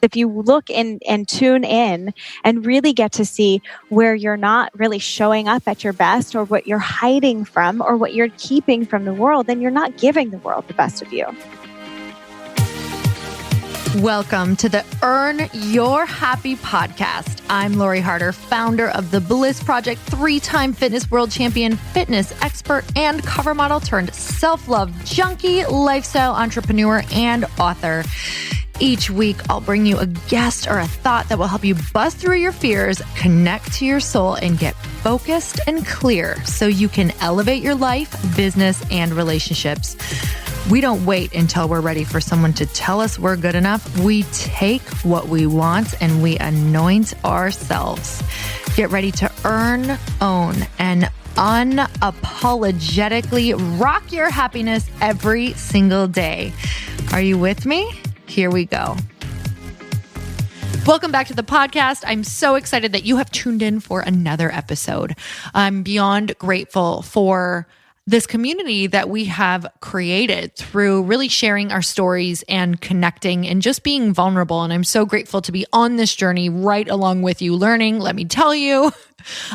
If you look in and tune in and really get to see where you're not really showing up at your best, or what you're hiding from, or what you're keeping from the world, then you're not giving the world the best of you. Welcome to the Earn Your Happy podcast. I'm Lori Harder, founder of The Bliss Project, 3-time fitness world champion, fitness expert, and cover model turned self-love junkie, lifestyle entrepreneur, and author. Each week, I'll bring you a guest or a thought that will help you bust through your fears, connect to your soul, and get focused and clear so you can elevate your life, business, and relationships. We don't wait until we're ready for someone to tell us we're good enough. We take what we want and we anoint ourselves. Get ready to earn, own, and unapologetically rock your happiness every single day. Are you with me? Here we go. Welcome back to the podcast. I'm so excited that you have tuned in for another episode. I'm beyond grateful for this community that we have created through really sharing our stories and connecting and just being vulnerable. And I'm so grateful to be on this journey right along with you, learning. Let me tell you,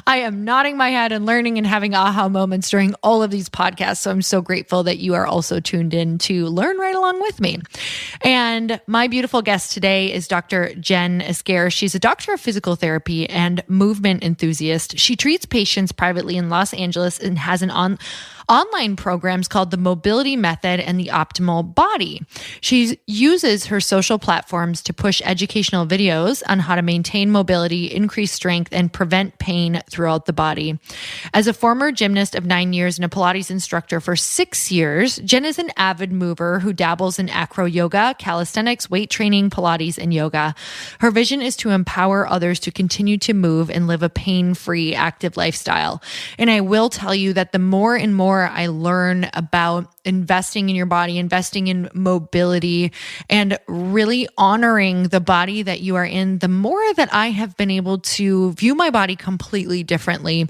I am nodding my head and learning and having aha moments during all of these podcasts. So I'm so grateful that you are also tuned in to learn right along with me. And my beautiful guest today is Dr. Jen Esquer. She's a doctor of physical therapy and movement enthusiast. She treats patients privately in Los Angeles and has an online programs called the Mobility Method and the Optimal Body. She uses her social platforms to push educational videos on how to maintain mobility, increase strength, and prevent pain throughout the body. As a former gymnast of 9 years and a Pilates instructor for 6 years, Jen is an avid mover who dabbles in acro yoga, calisthenics, weight training, Pilates, and yoga. Her vision is to empower others to continue to move and live a pain-free, active lifestyle. And I will tell you that the more and more I learn about investing in your body, investing in mobility, and really honoring the body that you are in, the more that I have been able to view my body completely differently.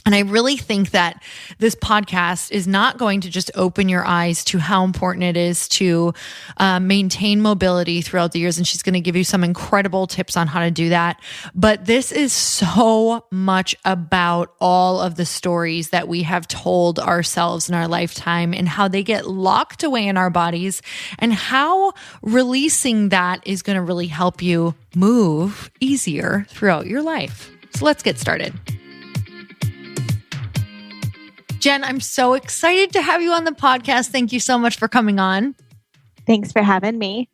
And I really think that this podcast is not going to just open your eyes to how important it is to maintain mobility throughout the years. And she's going to give you some incredible tips on how to do that. But this is so much about all of the stories that we have told ourselves in our lifetime and how they get locked away in our bodies and how releasing that is going to really help you move easier throughout your life. So let's get started. Jen, I'm so excited to have you on the podcast. Thank you so much for coming on. Thanks for having me.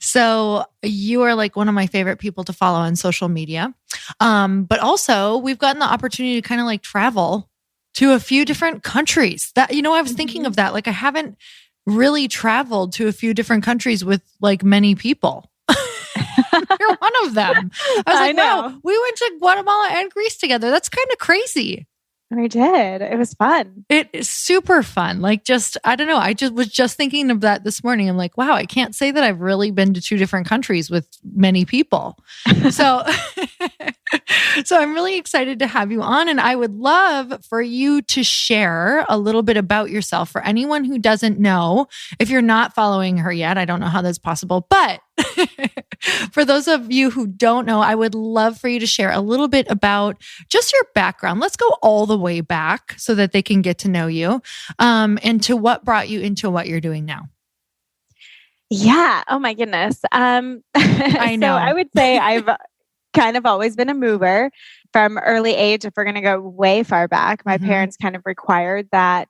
So you are like one of my favorite people to follow on social media. But also we've gotten the opportunity to kind of like travel to a few different countries. That, I was thinking of that. Like I haven't really traveled to a few different countries with like many people. You're one of them. I was like, wow, we went to Guatemala and Greece together. That's kind of crazy. We did. It was fun. It is super fun. Like I don't know. I was just thinking of that this morning. I'm like, wow, I can't say that I've really been to 2 different countries with many people. So, so I'm really excited to have you on. And I would love for you to share a little bit about yourself for anyone who doesn't know. If you're not following her yet, I don't know how that's possible, but for those of you who don't know, I would love for you to share a little bit about just your background. Let's go all the way back so that they can get to know you, and to what brought you into what you're doing now. Yeah. Oh my goodness. I know. So I would say I've kind of always been a mover from early age. If we're going to go way far back, my parents kind of required that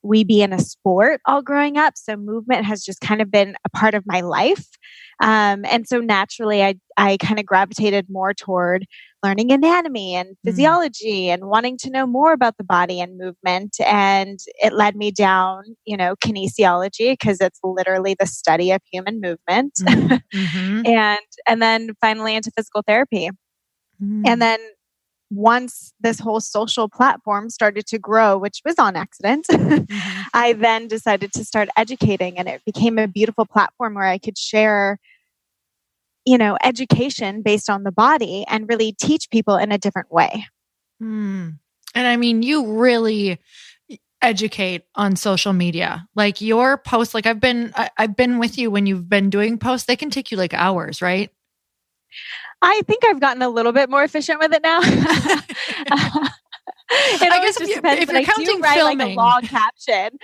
we be in a sport all growing up. So movement has just kind of been a part of my life. And so naturally, I kind of gravitated more toward learning anatomy and physiology and wanting to know more about the body and movement. And it led me down, kinesiology, because it's literally the study of human movement. and then finally into physical therapy. And then once this whole social platform started to grow, which was on accident, I then decided to start educating, and it became a beautiful platform where I could share, education based on the body and really teach people in a different way. And I mean, you really educate on social media? Like your posts, like I've been with you when you've been doing posts, they can take you like hours, right? I think I've gotten a little bit more efficient with it now. It I always guess just depends, if you're counting write filming, like a long caption.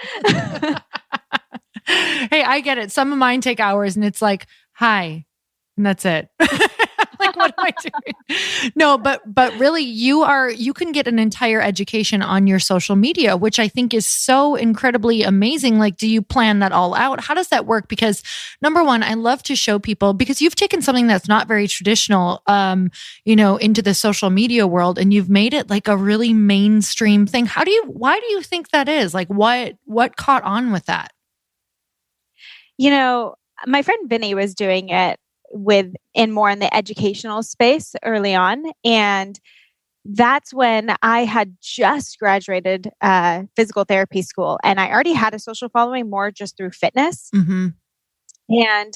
Hey, I get it. Some of mine take hours and it's like, hi, and that's it. Like, what am I doing? No, but really you can get an entire education on your social media, which I think is so incredibly amazing. Like, do you plan that all out? How does that work? Because number one, I love to show people, because you've taken something that's not very traditional, into the social media world, and you've made it like a really mainstream thing. Why do you think that is? Like, what caught on with that? My friend Vinny was doing it more in the educational space early on. And that's when I had just graduated physical therapy school, and I already had a social following more just through fitness. Mm-hmm. And,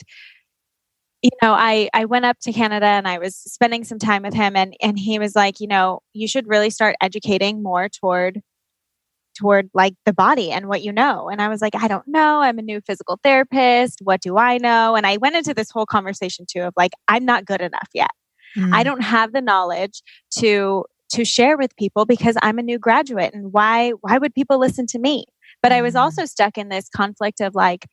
I went up to Canada and I was spending some time with him, and he was like, you should really start educating more toward like the body and what you know. And I was like, I don't know. I'm a new physical therapist. What do I know? And I went into this whole conversation too of like, I'm not good enough yet. I don't have the knowledge to share with people because I'm a new graduate. And why would people listen to me? But I was also stuck in this conflict of like,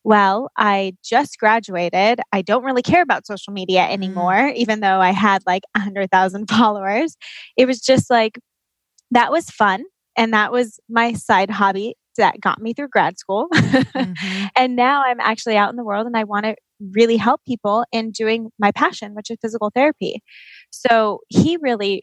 well, I just graduated. I don't really care about social media anymore, even though I had like 100,000 followers. It was just like, that was fun. And that was my side hobby that got me through grad school. And now I'm actually out in the world and I want to really help people in doing my passion, which is physical therapy. So he really,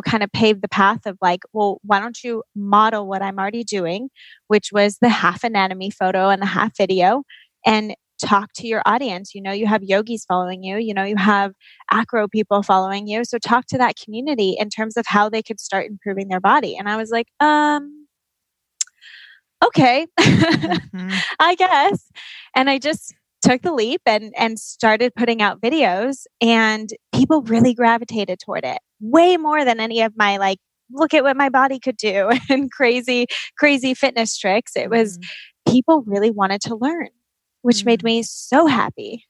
kind of paved the path of like, well, why don't you model what I'm already doing, which was the half anatomy photo and the half video, and talk to your audience. You have yogis following you, you have acro people following you. So talk to that community in terms of how they could start improving their body. And I was like, okay, I guess. And I just took the leap and started putting out videos, and people really gravitated toward it way more than any of my like, look at what my body could do and crazy fitness tricks. It was people really wanted to learn, which made me so happy.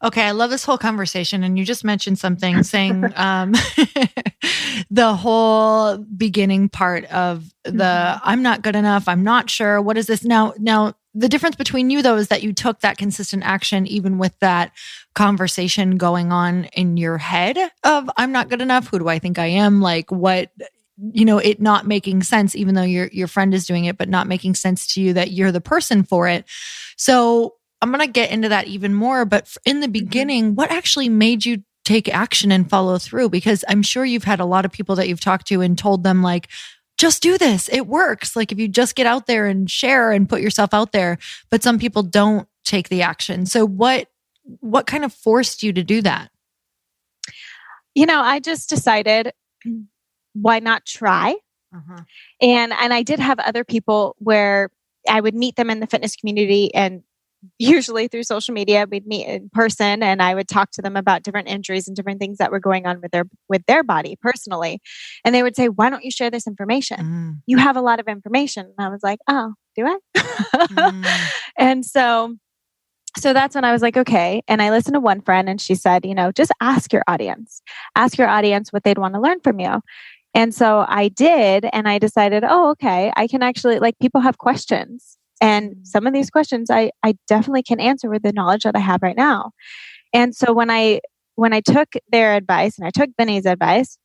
Okay, I love this whole conversation. And you just mentioned something saying the whole beginning part of the I'm not good enough, I'm not sure, what is this? Now, the difference between you, though, is that you took that consistent action even with that conversation going on in your head of I'm not good enough, who do I think I am? Like what, it not making sense, even though your friend is doing it, but not making sense to you that you're the person for it. So I'm going to get into that even more. But in the beginning, what actually made you take action and follow through? Because I'm sure you've had a lot of people that you've talked to and told them like, just do this. It works. Like if you just get out there and share and put yourself out there, but some people don't take the action. So what kind of forced you to do that? I just decided, why not try? And I did have other people where I would meet them in the fitness community, and usually through social media, we'd meet in person and I would talk to them about different injuries and different things that were going on with their body personally. And they would say, why don't you share this information? You have a lot of information. And I was like, oh, do I? And so that's when I was like, okay. And I listened to one friend and she said, just ask your audience what they'd want to learn from you. And so I did, and I decided, oh, okay, I can actually, like, people have questions. And some of these questions I definitely can answer with the knowledge that I have right now. And so when I took their advice and I took Vinny's advice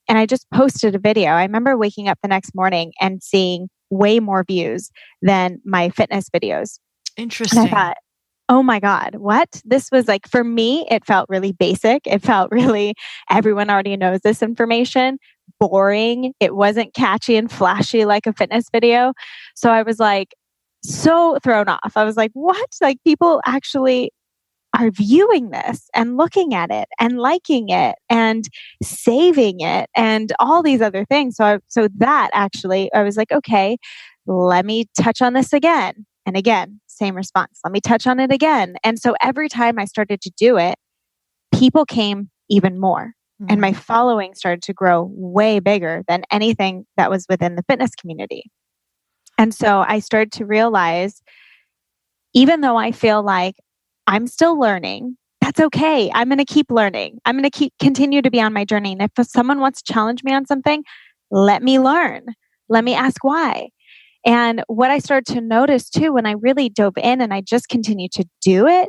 and I just posted a video, I remember waking up the next morning and seeing way more views than my fitness videos. Interesting. And I thought, oh my God, what? This was like, for me, it felt really basic. It felt really, everyone already knows this information, boring. It wasn't catchy and flashy like a fitness video. So I was like, so thrown off. I was like, what? Like people actually are viewing this and looking at it and liking it and saving it and all these other things. So that actually, I was like, okay, let me touch on this again. And again, same response. Let me touch on it again. And so every time I started to do it, people came even more. And my following started to grow way bigger than anything that was within the fitness community. And so I started to realize, even though I feel like I'm still learning, that's okay. I'm going to keep learning. I'm going to continue to be on my journey. And if someone wants to challenge me on something, let me learn. Let me ask why. And what I started to notice too, when I really dove in and I just continued to do it,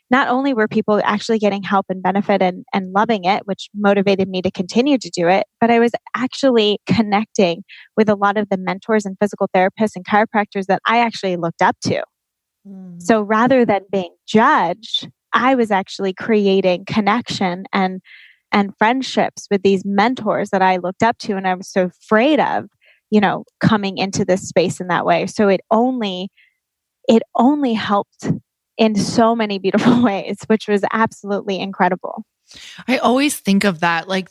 not only were people actually getting help and benefit and loving it, which motivated me to continue to do it, but I was actually connecting with a lot of the mentors and physical therapists and chiropractors that I actually looked up to. So rather than being judged, I was actually creating connection and friendships with these mentors that I looked up to and I was so afraid of, coming into this space in that way. So it only helped in so many beautiful ways, which was absolutely incredible. I always think of that. Like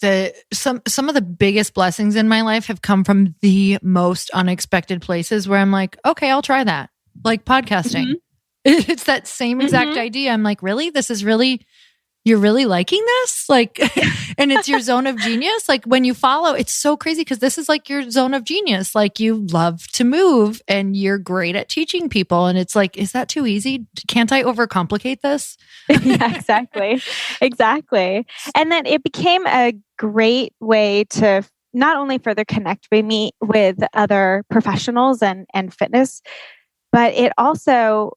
some of the biggest blessings in my life have come from the most unexpected places where I'm like, okay, I'll try that. Like podcasting. It's that same exact idea. I'm like, really? You're really liking this? Like, and it's your zone of genius. Like when you follow, it's so crazy because this is like your zone of genius. Like you love to move and you're great at teaching people. And it's like, is that too easy? Can't I overcomplicate this? Yeah, exactly. Exactly. And then it became a great way to not only further connect me with other professionals and fitness, but it also,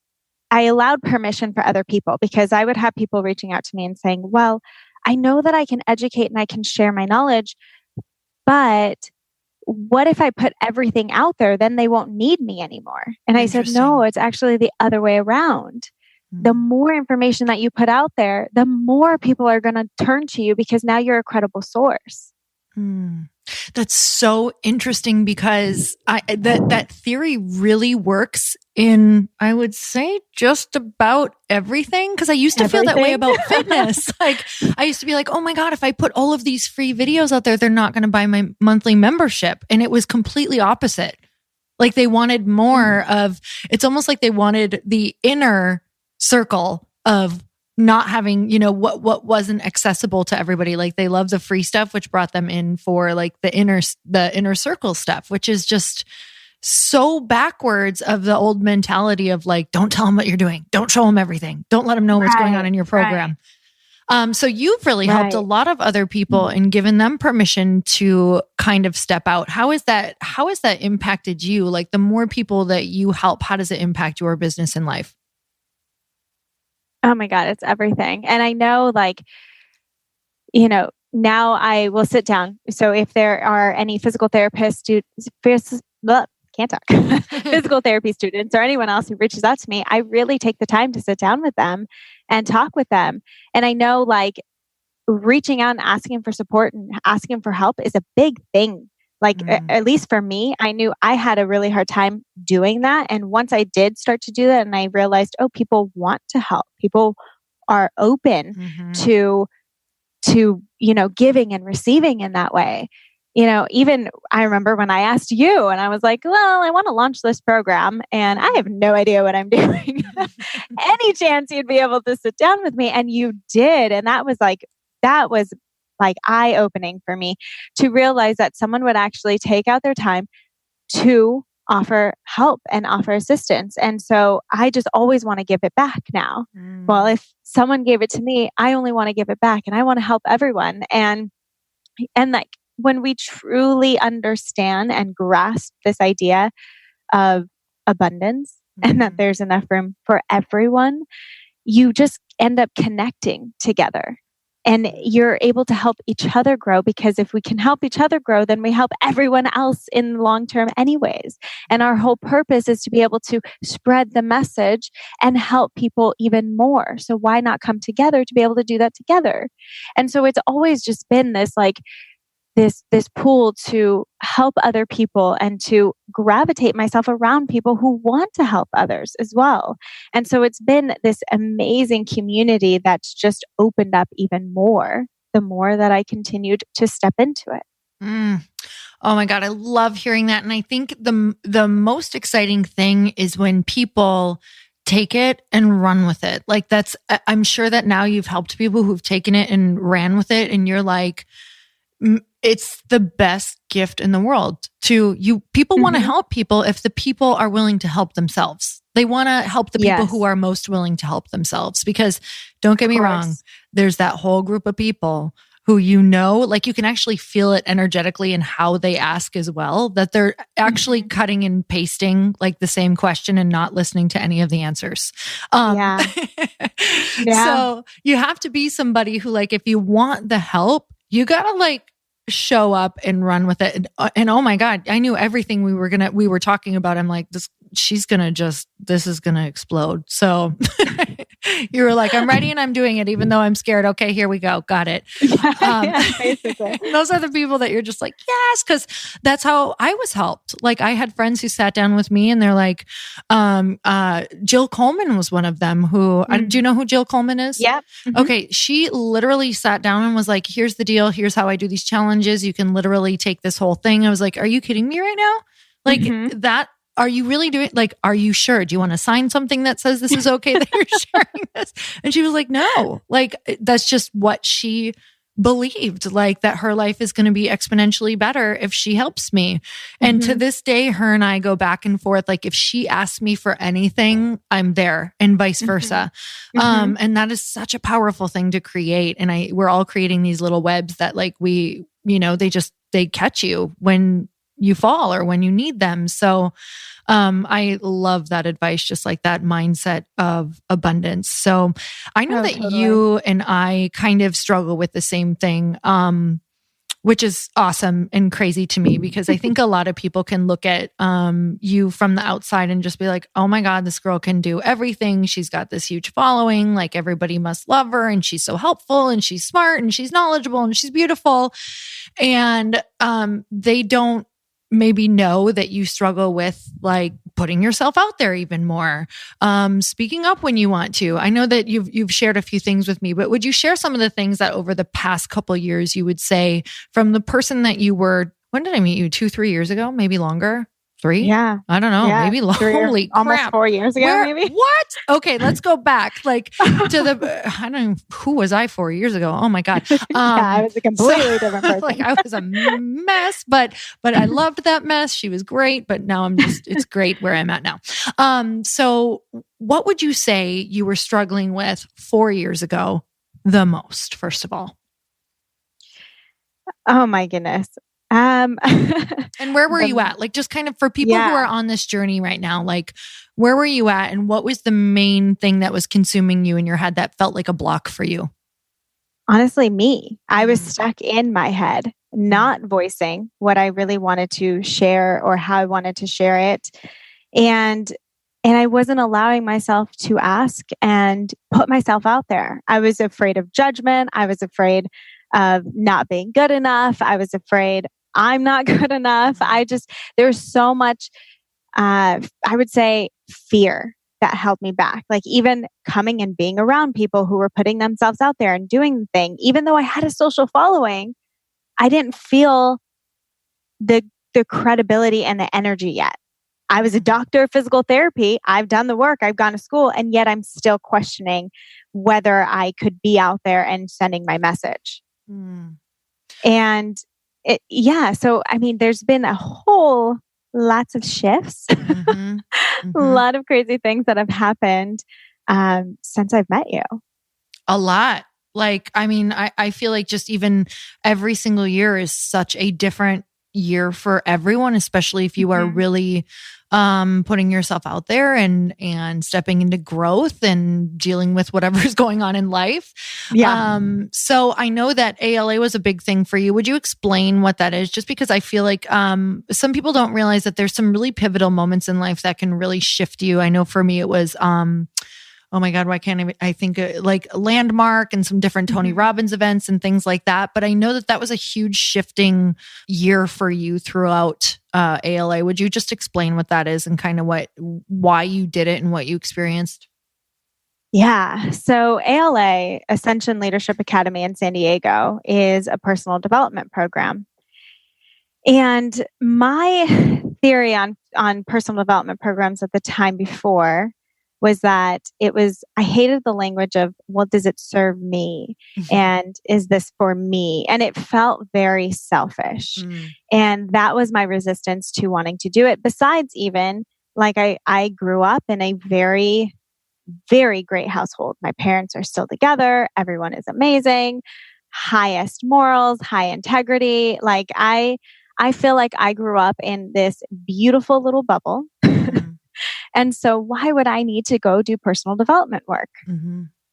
I allowed permission for other people because I would have people reaching out to me and saying, well, I know that I can educate and I can share my knowledge, but what if I put everything out there? Then they won't need me anymore. And I said, no, it's actually the other way around. The more information that you put out there, the more people are going to turn to you because now you're a credible source. That's so interesting because that theory really works in, I would say, just about everything. Because I used to feel that way about fitness. Like I used to be like, oh my God, if I put all of these free videos out there, they're not going to buy my monthly membership. And it was completely opposite. Like they wanted more of, it's almost like they wanted the inner circle of not having, what wasn't accessible to everybody. Like they love the free stuff, which brought them in for like the inner circle stuff, which is just so backwards of the old mentality of like, don't tell them what you're doing. Don't show them everything. Don't let them know what's going on in your program. So you've really helped a lot of other people and given them permission to kind of step out. How has that impacted you? Like the more people that you help, how does it impact your business and life? Oh my God, it's everything. And I know now I will sit down. So if there are any physical therapists, can't talk, physical therapy students or anyone else who reaches out to me, I really take the time to sit down with them and talk with them. And I know like reaching out and asking for support and asking for help is a big thing. Like at least for me, I knew I had a really hard time doing that. And once I did start to do that and I realized, people want to help. People are open to giving and receiving in that way. Even I remember when I asked you and I was like, well, I want to launch this program and I have no idea what I'm doing. Any chance you'd be able to sit down with me? And you did. And that was eye-opening for me to realize that someone would actually take out their time to offer help and offer assistance. And so I just always want to give it back now. Well, if someone gave it to me, I only want to give it back and I want to help everyone. And like when we truly understand and grasp this idea of abundance and that there's enough room for everyone, you just end up connecting together. And you're able to help each other grow because if we can help each other grow, then we help everyone else in the long term anyways. And our whole purpose is to be able to spread the message and help people even more. So why not come together to be able to do that together? And so it's always just been this this pull to help other people and to gravitate myself around people who want to help others as well. And so it's been this amazing community that's just opened up even more the more that I continued to step into it. Oh my God, I love hearing that. And I think the most exciting thing is when people take it and run with it. Like I'm sure that now you've helped people who've taken it and ran with it. And you're like, it's the best gift in the world to you. People want to help people if the people are willing to help themselves. They want to help the people who are most willing to help themselves, because don't get me wrong, there's that whole group of people who, like you can actually feel it energetically in how they ask as well, that they're actually cutting and pasting like the same question and not listening to any of the answers. So you have to be somebody who, like, if you want the help, you gotta like show up and run with it. And oh my God, I knew everything we were talking about. I'm like, this is gonna explode. So you were like, I'm ready and I'm doing it, even though I'm scared. Okay, here we go. Got it. Basically. Those are the people that you're just like, yes, because that's how I was helped. Like, I had friends who sat down with me and they're like, Jill Coleman was one of them who, do you know who Jill Coleman is? Yeah. Okay. She literally sat down and was like, here's the deal. Here's how I do these challenges. You can literally take this whole thing. I was like, are you kidding me right now? Like that. Are you really doing, like, are you sure? Do you want to sign something that says this is okay that you're sharing this? And she was like, no, like, that's just what she believed, like that her life is going to be exponentially better if she helps me. And to this day, her and I go back and forth. Like, if she asks me for anything, I'm there, and vice versa. And that is such a powerful thing to create. And we're all creating these little webs that, like, they catch you when you fall or when you need them. So I love that advice, just like that mindset of abundance. So I know that you and I kind of struggle with the same thing, which is awesome and crazy to me, because I think a lot of people can look at you from the outside and just be like, oh my God, this girl can do everything. She's got this huge following. Like, everybody must love her, and she's so helpful, and she's smart, and she's knowledgeable, and she's beautiful. And they don't maybe know that you struggle with, like, putting yourself out there even more, speaking up when you want to. I know that you've shared a few things with me, but would you share some of the things that over the past couple of years you would say from the person that you were? When did I meet you? 2-3 years ago, maybe longer. 3? Yeah. I don't know. Yeah. Maybe holy crap. Almost 4 years ago, maybe. What? Okay, let's go back. Like, to I don't know, who was I 4 years ago? Oh my God. I was a completely different person. Like, I was a mess, but I loved that mess. She was great, but now it's great where I'm at now. So what would you say you were struggling with 4 years ago the most, first of all? Oh my goodness. And where were you at? Like, just kind of for people who are on this journey right now, like, where were you at, and what was the main thing that was consuming you in your head that felt like a block for you? Honestly, me. I was stuck in my head, not voicing what I really wanted to share or how I wanted to share it. And I wasn't allowing myself to ask and put myself out there. I was afraid of judgment. I was afraid of not being good enough. I was afraid I'm not good enough. There's so much, I would say, fear that held me back. Like, even coming and being around people who were putting themselves out there and doing the thing, even though I had a social following, I didn't feel the credibility and the energy yet. I was a doctor of physical therapy. I've done the work. I've gone to school, and yet I'm still questioning whether I could be out there and sending my message. And so, I mean, there's been lots of shifts, a lot of crazy things that have happened since I've met you. A lot. Like, I mean, I feel like just even every single year is such a different year for everyone, especially if you are really putting yourself out there and stepping into growth and dealing with whatever's going on in life. Yeah. So I know that ALA was a big thing for you. Would you explain what that is? Just because I feel like some people don't realize that there's some really pivotal moments in life that can really shift you. I know for me it was oh my God, why can't I think like Landmark and some different Tony Robbins events and things like that. But I know that was a huge shifting year for you throughout ALA. Would you just explain what that is and kind of why you did it and what you experienced? Yeah. So ALA, Ascension Leadership Academy in San Diego, is a personal development program. And my theory on personal development programs at the time before was that I hated the language of, well, does it serve me? And is this for me? And it felt very selfish. And that was my resistance to wanting to do it. Besides, even like I grew up in a very, very great household. My parents are still together. Everyone is amazing. Highest morals, high integrity. Like I feel like I grew up in this beautiful little bubble. And so why would I need to go do personal development work?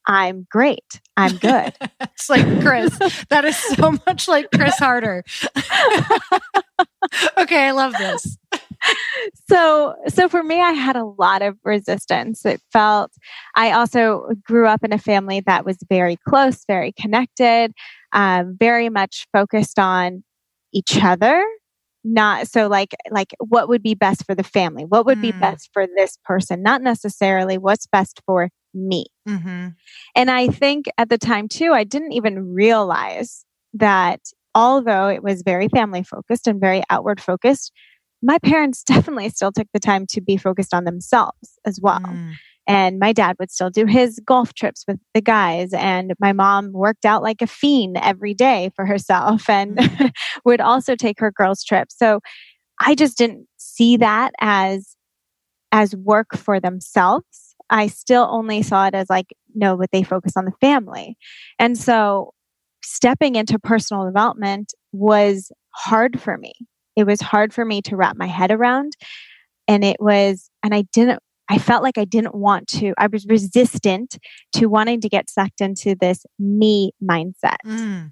I'm great. I'm good. It's like Chris. That is so much like Chris Harder. Okay, I love this. So for me, I had a lot of resistance. I also grew up in a family that was very close, very connected, very much focused on each other. Not so like what would be best for the family? What would be best for this person? Not necessarily what's best for me. And I think at the time too, I didn't even realize that although it was very family focused and very outward focused, my parents definitely still took the time to be focused on themselves as well. And my dad would still do his golf trips with the guys. And my mom worked out like a fiend every day for herself and would also take her girls' trips. So I just didn't see that as work for themselves. I still only saw it as like, no, but they focus on the family. And so stepping into personal development was hard for me. It was hard for me to wrap my head around. And I felt like I didn't want to. I was resistant to wanting to get sucked into this me mindset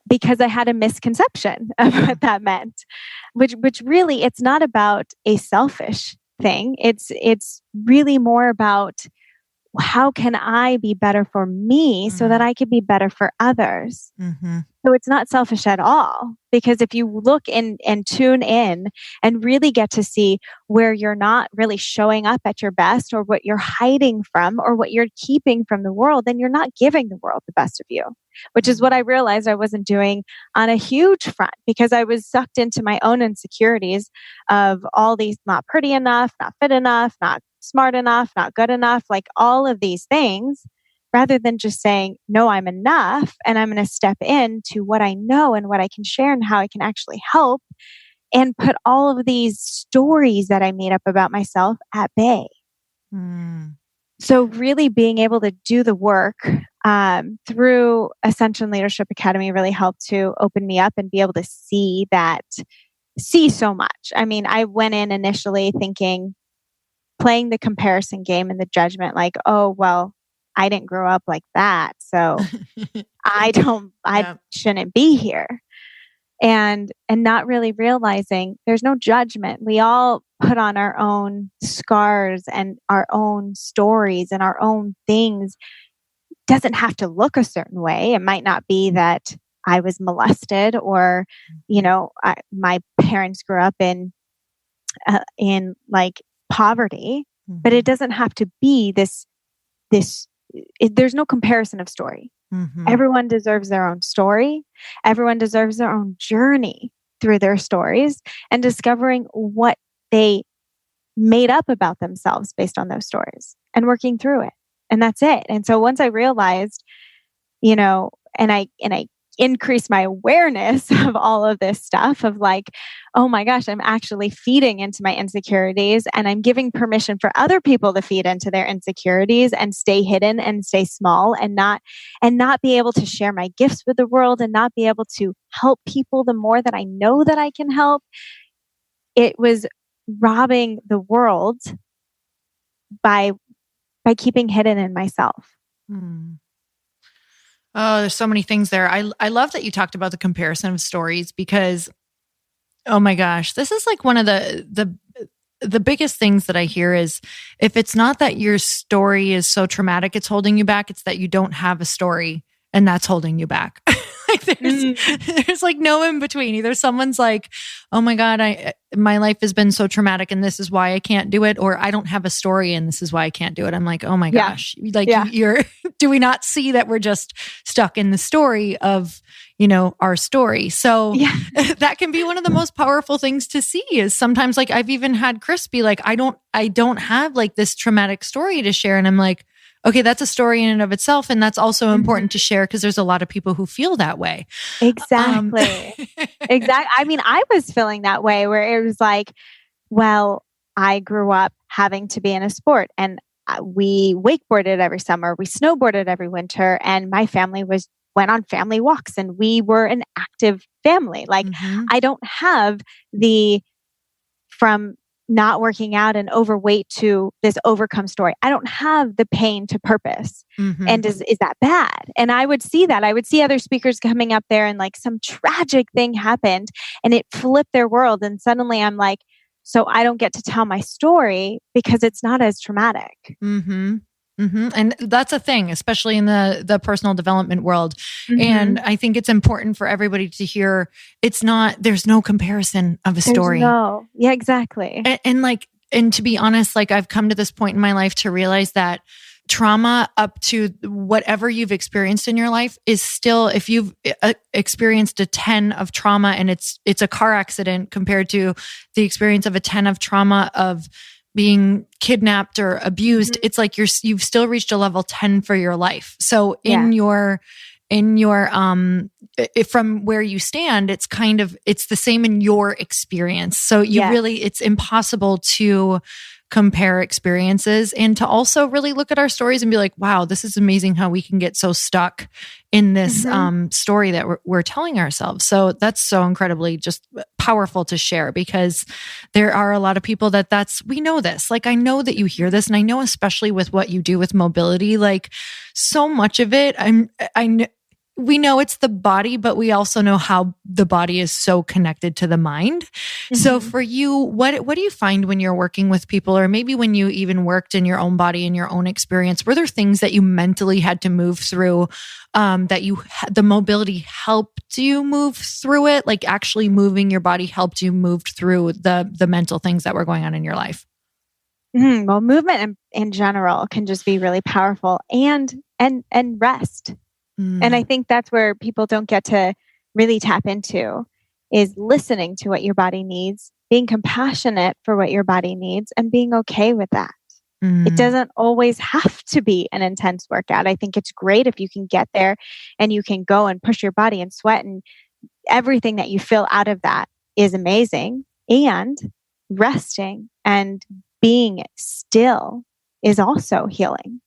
because I had a misconception of what that meant, which really, it's not about a selfish thing. It's really more about how can I be better for me so that I can be better for others. So it's not selfish at all, because if you look and tune in and really get to see where you're not really showing up at your best, or what you're hiding from, or what you're keeping from the world, then you're not giving the world the best of you, which is what I realized I wasn't doing on a huge front, because I was sucked into my own insecurities of all these not pretty enough, not fit enough, not smart enough, not good enough, like all of these things, rather than just saying, no, I'm enough. And I'm going to step into what I know and what I can share and how I can actually help, and put all of these stories that I made up about myself at bay. So really being able to do the work through Ascension Leadership Academy really helped to open me up and be able to see so much. I mean, I went in initially thinking, playing the comparison game and the judgment, like, oh, well, I didn't grow up like that, so I shouldn't be here. And not really realizing there's no judgment. We all put on our own scars and our own stories and our own things. It doesn't have to look a certain way. It might not be that I was molested, or, my parents grew up in like poverty, but it doesn't have to be this. There's no comparison of story. Everyone deserves their own story. Everyone deserves their own journey through their stories and discovering what they made up about themselves based on those stories and working through it. And that's it. And so once I realized, and I increased my awareness of all of this stuff, of like, oh my gosh, I'm actually feeding into my insecurities, and I'm giving permission for other people to feed into their insecurities and stay hidden and stay small, and not be able to share my gifts with the world, and not be able to help people the more that I know that I can help. It was robbing the world by keeping hidden in myself. Oh, there's so many things there. I love that you talked about the comparison of stories, because, oh my gosh, this is like one of the biggest things that I hear is, if it's not that your story is so traumatic it's holding you back, it's that you don't have a story and that's holding you back. Like there's like no in between. Either someone's like, oh my God, my life has been so traumatic and this is why I can't do it, or I don't have a story and this is why I can't do it. I'm like, oh my gosh, like do we not see that we're just stuck in the story of, our story. So that can be one of the most powerful things to see is sometimes like I've even had Chris be like, I don't have like this traumatic story to share. And I'm like, okay, that's a story in and of itself. And that's also important to share because there's a lot of people who feel that way. Exactly. Exactly. I mean, I was feeling that way where it was like, well, I grew up having to be in a sport and we wakeboarded every summer, we snowboarded every winter, and my family went on family walks and we were an active family. Like I don't have from not working out and overweight to this overcome story. I don't have the pain to purpose. And is that bad? And I would see that. I would see other speakers coming up there and like some tragic thing happened and it flipped their world. And suddenly I'm like, so I don't get to tell my story because it's not as traumatic. And that's a thing, especially in the personal development world. And I think it's important for everybody to hear there's no comparison of a story. Yeah, exactly. And to be honest, like I've come to this point in my life to realize that trauma up to whatever you've experienced in your life is still, if you've experienced a 10 of trauma and it's a car accident compared to the experience of a 10 of trauma of being kidnapped or abused, it's like you've still reached a level 10 for your life. So from where you stand, it's the same in your experience. So it's impossible to compare experiences and to also really look at our stories and be like, wow, this is amazing how we can get so stuck in this story that we're telling ourselves. So that's so incredibly just powerful to share because there are a lot of people we know this. Like, I know that you hear this and I know, especially with what you do with mobility, like so much of it, we know it's the body, but we also know how the body is so connected to the mind. So for you, what do you find when you're working with people, or maybe when you even worked in your own body and your own experience? Were there things that you mentally had to move through, the mobility helped you move through it? Like actually moving your body helped you move through the mental things that were going on in your life? Well, movement in general can just be really powerful and rest. And I think that's where people don't get to really tap into is listening to what your body needs, being compassionate for what your body needs, and being okay with that. It doesn't always have to be an intense workout. I think it's great if you can get there and you can go and push your body and sweat, and everything that you feel out of that is amazing. And resting and being still is also healing.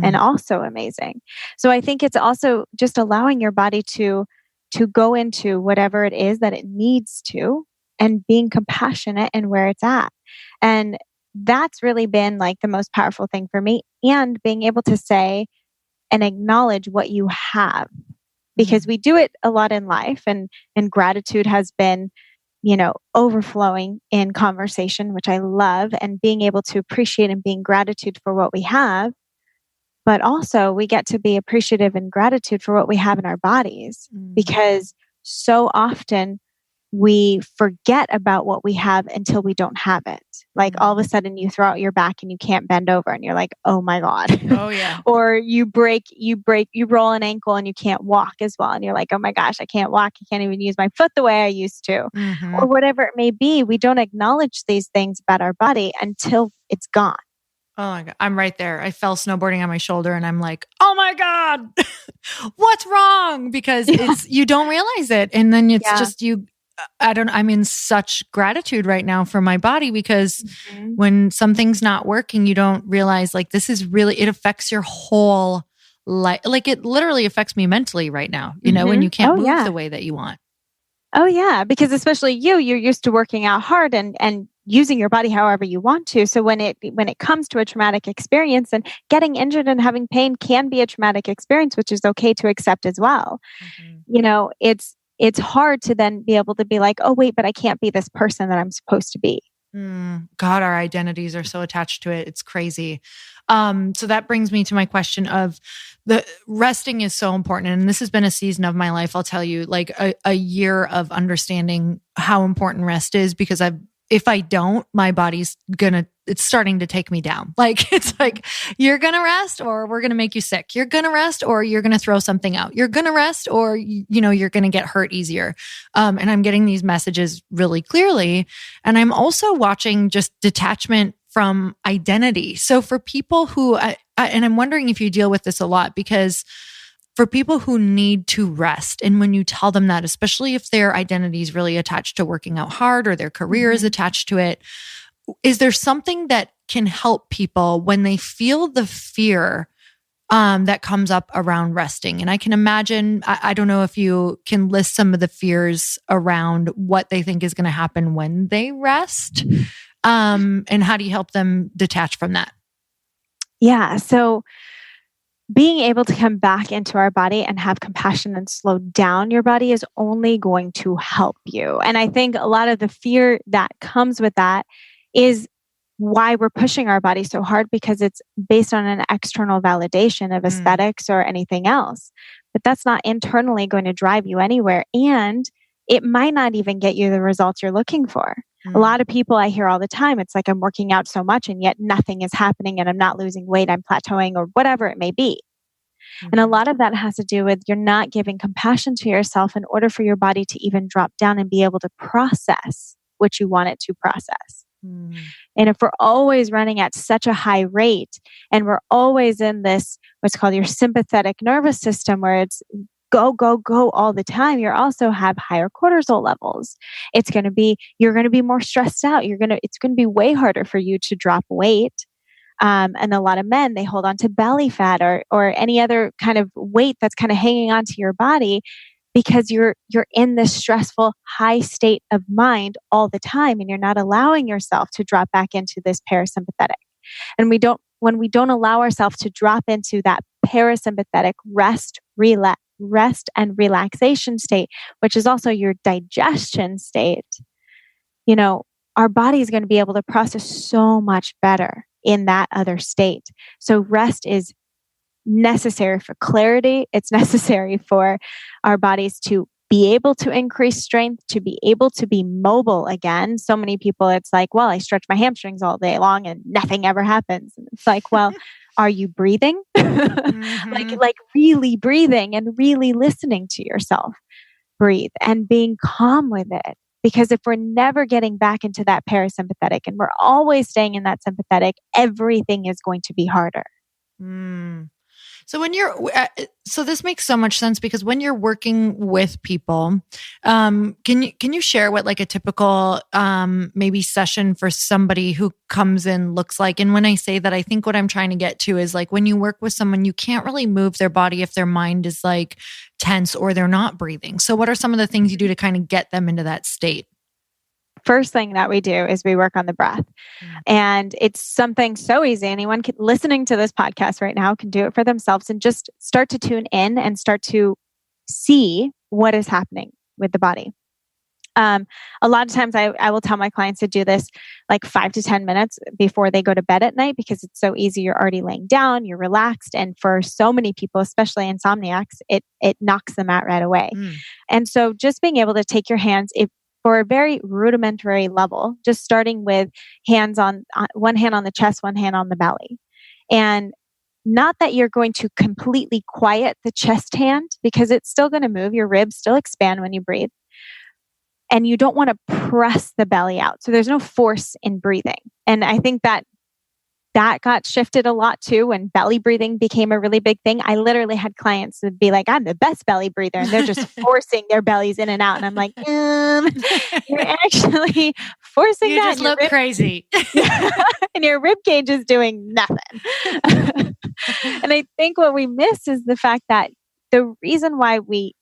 And also amazing. So I think it's also just allowing your body to go into whatever it is that it needs to and being compassionate in where it's at. And that's really been like the most powerful thing for me, and being able to say and acknowledge what you have, because we do it a lot in life, and gratitude has been, overflowing in conversation, which I love, and being able to appreciate and being gratitude for what we have. But also we get to be appreciative and gratitude for what we have in our bodies, because so often we forget about what we have until we don't have it. Like all of a sudden you throw out your back and you can't bend over and you're like, oh my God. Oh yeah. Or you roll an ankle and you can't walk as well. And you're like, oh my gosh, I can't walk. I can't even use my foot the way I used to. Or whatever it may be. We don't acknowledge these things about our body until it's gone. Oh my God. I'm right there. I fell snowboarding on my shoulder and I'm like, oh my God, what's wrong? Because you don't realize it. And then it's just I'm in such gratitude right now for my body, because when something's not working, you don't realize like this is really, it affects your whole life. Like it literally affects me mentally right now, when you can't move the way that you want. Oh yeah. Because especially you're used to working out hard and using your body however you want to. So when it comes to a traumatic experience, and getting injured and having pain can be a traumatic experience, which is okay to accept as well. It's hard to then be able to be like, oh wait, but I can't be this person that I'm supposed to be. God, our identities are so attached to it. It's crazy. So that brings me to my question of the resting is so important. And this has been a season of my life. I'll tell you, like a year of understanding how important rest is, because I've if I don't, my body's it's starting to take me down. Like, it's like, you're going to rest or we're going to make you sick. You're going to rest or you're going to throw something out. You're going to rest or, you're going to get hurt easier. And I'm getting these messages really clearly. And I'm also watching just detachment from identity. So for people who, and I'm wondering if you deal with this a lot, because for people who need to rest, and when you tell them that, especially if their identity is really attached to working out hard or their career is attached to it, is there something that can help people when they feel the fear that comes up around resting? And I can imagine, I don't know if you can list some of the fears around what they think is going to happen when they rest, and how do you help them detach from that? Yeah. So being able to come back into our body and have compassion and slow down your body is only going to help you. And I think a lot of the fear that comes with that is why we're pushing our body so hard, because it's based on an external validation of aesthetics or anything else. But that's not internally going to drive you anywhere. And it might not even get you the results you're looking for. A lot of people I hear all the time, it's like, I'm working out so much and yet nothing is happening and I'm not losing weight, I'm plateauing or whatever it may be. And a lot of that has to do with you're not giving compassion to yourself in order for your body to even drop down and be able to process what you want it to process. And if we're always running at such a high rate and we're always in this, what's called your sympathetic nervous system, where it's go, go, go all the time, you also have higher cortisol levels. You're going to be more stressed out. It's going to be way harder for you to drop weight. And a lot of men, they hold on to belly fat or any other kind of weight that's kind of hanging onto your body because you're in this stressful high state of mind all the time, and you're not allowing yourself to drop back into this parasympathetic. And when we don't allow ourselves to drop into that parasympathetic rest and relaxation state, which is also your digestion state, our body is going to be able to process so much better in that other state. So rest is necessary for clarity. It's necessary for our bodies to be able to increase strength, to be able to be mobile again. So many people, it's like, well, I stretch my hamstrings all day long and nothing ever happens. And it's like, well, are you breathing? like really breathing and really listening to yourself breathe and being calm with it. Because if we're never getting back into that parasympathetic and we're always staying in that sympathetic, everything is going to be harder. So so this makes so much sense, because when you're working with people, can you share what like a typical maybe session for somebody who comes in looks like? And when I say that, I think what I'm trying to get to is like, when you work with someone, you can't really move their body if their mind is like tense or they're not breathing. So what are some of the things you do to kind of get them into that state? First thing that we do is we work on the breath. And it's something so easy. Anyone listening to this podcast right now can do it for themselves and just start to tune in and start to see what is happening with the body. A lot of times I will tell my clients to do this like 5 to 10 minutes before they go to bed at night, because it's so easy. You're already laying down, you're relaxed. And for so many people, especially insomniacs, it knocks them out right away. And so just being able to take your hands, for a very rudimentary level, just starting with hands on one hand on the chest, one hand on the belly. And not that you're going to completely quiet the chest hand, because it's still going to move. Your ribs still expand when you breathe. And you don't want to press the belly out. So there's no force in breathing. And I think that got shifted a lot too when belly breathing became a really big thing. I literally had clients that be like, I'm the best belly breather. And they're just forcing their bellies in and out. And I'm like, you're actually forcing you that. You just look crazy. And your rib cage is doing nothing. And I think what we miss is the fact that the reason why we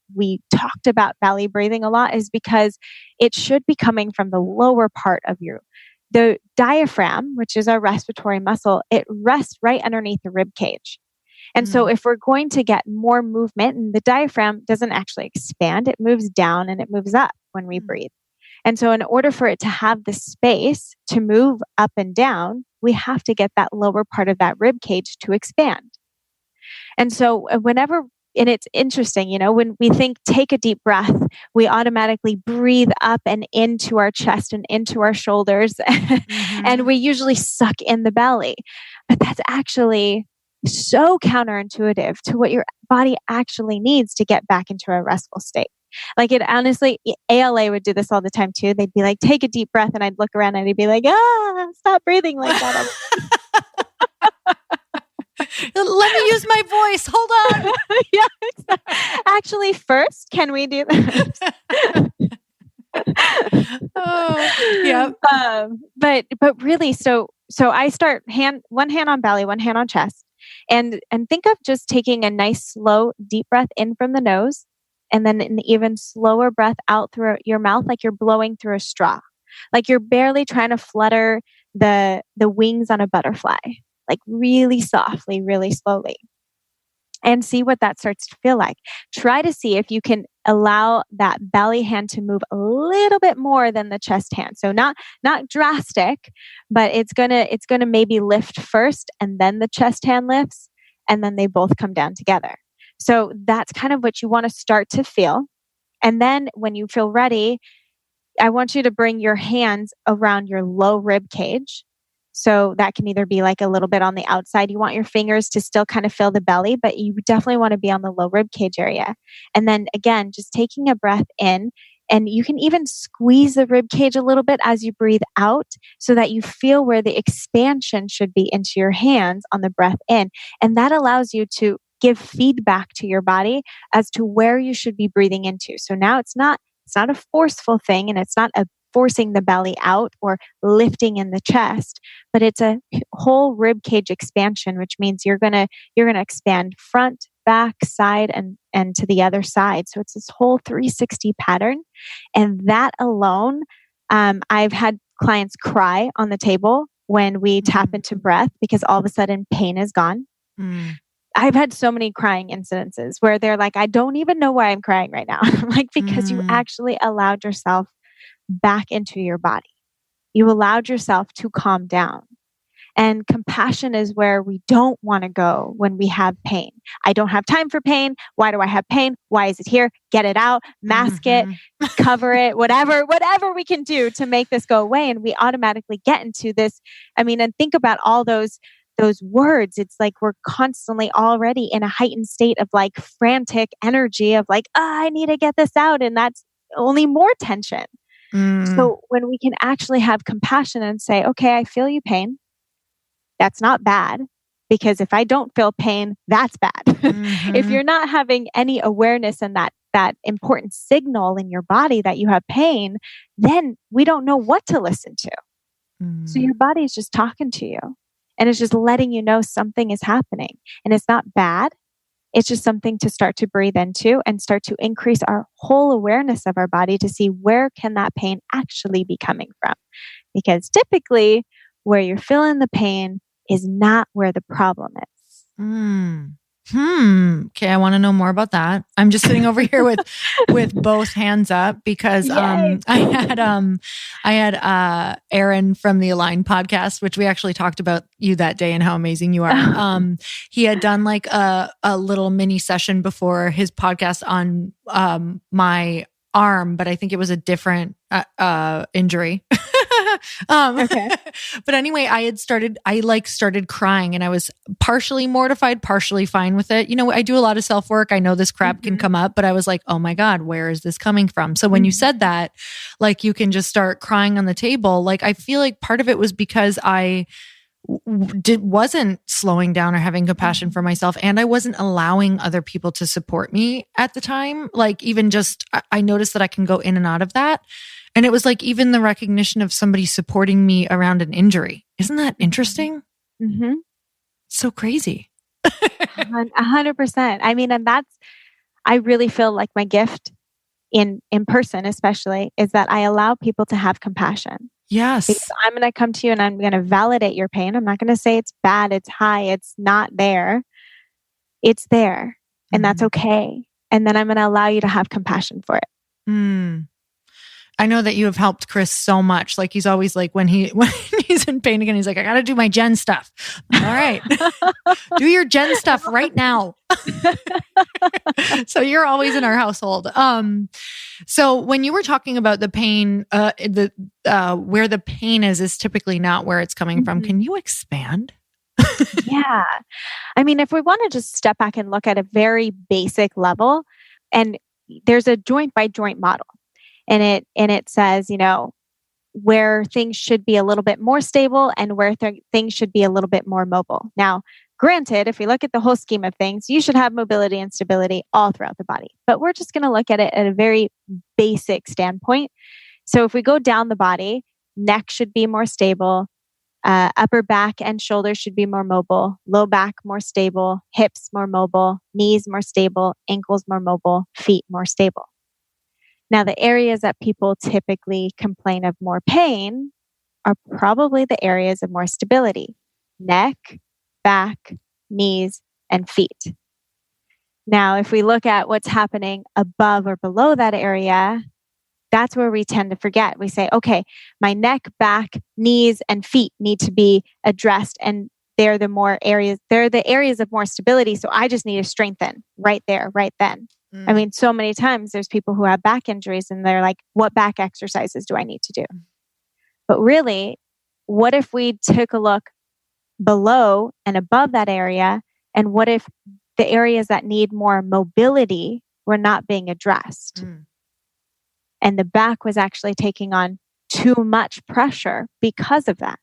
talked about belly breathing a lot is because it should be coming from the lower part of the diaphragm, which is our respiratory muscle. It rests right underneath the rib cage. And so if we're going to get more movement, and the diaphragm doesn't actually expand, it moves down and it moves up when we breathe. And so in order for it to have the space to move up and down, we have to get that lower part of that rib cage to expand. And so whenever and it's interesting, when we think take a deep breath, we automatically breathe up and into our chest and into our shoulders. And we usually suck in the belly. But that's actually so counterintuitive to what your body actually needs to get back into a restful state. Like it honestly, ALA would do this all the time too. They'd be like, take a deep breath. And I'd look around and I'd be like, stop breathing like that. Let me use my voice. Hold on. Yeah. Actually, first, can we do this? Yeah. But really, so I start one hand on belly, one hand on chest, and think of just taking a nice, slow, deep breath in from the nose, and then an even slower breath out through your mouth, like you're blowing through a straw, like you're barely trying to flutter the wings on a butterfly, like really softly, really slowly. And see what that starts to feel like. Try to see if you can allow that belly hand to move a little bit more than the chest hand. So not drastic, but it's gonna maybe lift first and then the chest hand lifts and then they both come down together. So that's kind of what you want to start to feel. And then when you feel ready, I want you to bring your hands around your low rib cage. So that can either be like a little bit on the outside. You want your fingers to still kind of fill the belly, but you definitely want to be on the low rib cage area. And then again, just taking a breath in, and you can even squeeze the rib cage a little bit as you breathe out so that you feel where the expansion should be into your hands on the breath in. And that allows you to give feedback to your body as to where you should be breathing into. So now it's not a forceful thing, and it's not a forcing the belly out or lifting in the chest, but it's a whole rib cage expansion, which means you're gonna expand front, back, side, and to the other side. So it's this whole 360 pattern. And that alone, I've had clients cry on the table when we tap into breath because all of a sudden pain is gone. I've had so many crying incidences where they're like, I don't even know why I'm crying right now. Like, because you actually allowed yourself back into your body. You allowed yourself to calm down. And compassion is where we don't want to go when we have pain. I don't have time for pain. Why do I have pain? Why is it here? Get it out, mask it, cover it, whatever we can do to make this go away. And we automatically get into this. And think about all those words. It's like we're constantly already in a heightened state of like frantic energy of like, I need to get this out. And that's only more tension. So when we can actually have compassion and say, okay, I feel you pain. That's not bad, because if I don't feel pain, that's bad. If you're not having any awareness and that important signal in your body that you have pain, then we don't know what to listen to. So your body is just talking to you and it's just letting you know something is happening, and it's not bad. It's just something to start to breathe into and start to increase our whole awareness of our body to see where can that pain actually be coming from. Because typically where you're feeling the pain is not where the problem is. Okay, I want to know more about that. I'm just sitting over here with both hands up because I had Aaron from the Align podcast, which we actually talked about you that day and how amazing you are. He had done like a little mini session before his podcast on my arm, but I think it was a different injury. Okay. But anyway, I started crying, and I was partially mortified, partially fine with it. I do a lot of self-work. I know this crap can come up, but I was like, oh my God, where is this coming from? So when you said that, like, you can just start crying on the table. Like, I feel like part of it was because I wasn't slowing down or having compassion for myself, and I wasn't allowing other people to support me at the time. Like, even just, I noticed that I can go in and out of that. And it was like even the recognition of somebody supporting me around an injury. Isn't that interesting? So crazy. 100%. And I really feel like my gift in person, especially, is that I allow people to have compassion. Yes. Because I'm going to come to you and I'm going to validate your pain. I'm not going to say it's bad, it's high, it's not there. It's there. And that's okay. And then I'm going to allow you to have compassion for it. I know that you have helped Chris so much. Like, he's always like, when he he's in pain again. He's like, I got to do my Jen stuff. All right. Do your Jen stuff right now. So you're always in our household. So when you were talking about the pain, where the pain is typically not where it's coming from. Can you expand? Yeah. I mean, if we want to just step back and look at a very basic level, and there's a joint by joint model, and it says, where things should be a little bit more stable and where things should be a little bit more mobile. Now, granted, if we look at the whole scheme of things, you should have mobility and stability all throughout the body. But we're just going to look at it at a very basic standpoint. So if we go down the body, neck should be more stable, upper back and shoulders should be more mobile, low back more stable, hips more mobile, knees more stable, ankles more mobile, feet more stable. Now, the areas that people typically complain of more pain are probably the areas of more stability: neck, back, knees, and feet. Now, if we look at what's happening above or below that area, that's where we tend to forget. We say, okay, my neck, back, knees, and feet need to be addressed, and they're the areas of more stability. So I just need to strengthen right there, right then. I mean, so many times there's people who have back injuries and they're like, what back exercises do I need to do? But really, what if we took a look below and above that area? And what if the areas that need more mobility were not being addressed? And the back was actually taking on too much pressure because of that.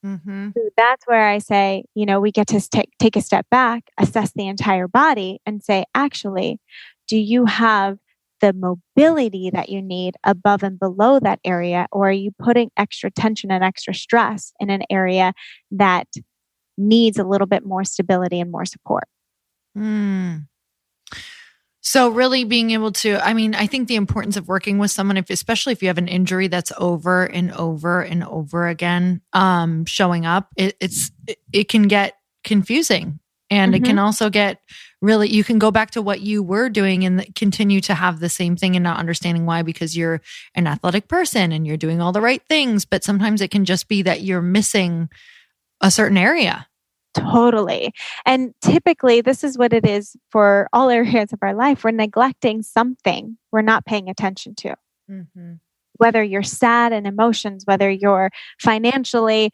So that's where I say, we get to take a step back, assess the entire body and say, actually, do you have the mobility that you need above and below that area? Or are you putting extra tension and extra stress in an area that needs a little bit more stability and more support? So really being able to, I think the importance of working with someone, especially if you have an injury that's over and over and over again, showing up, it can get confusing, and it can also get really, you can go back to what you were doing and continue to have the same thing and not understanding why, because you're an athletic person and you're doing all the right things. But sometimes it can just be that you're missing a certain area. Totally. And typically, this is what it is for all areas of our life. We're neglecting something we're not paying attention to. Whether you're sad in emotions, whether you're financially,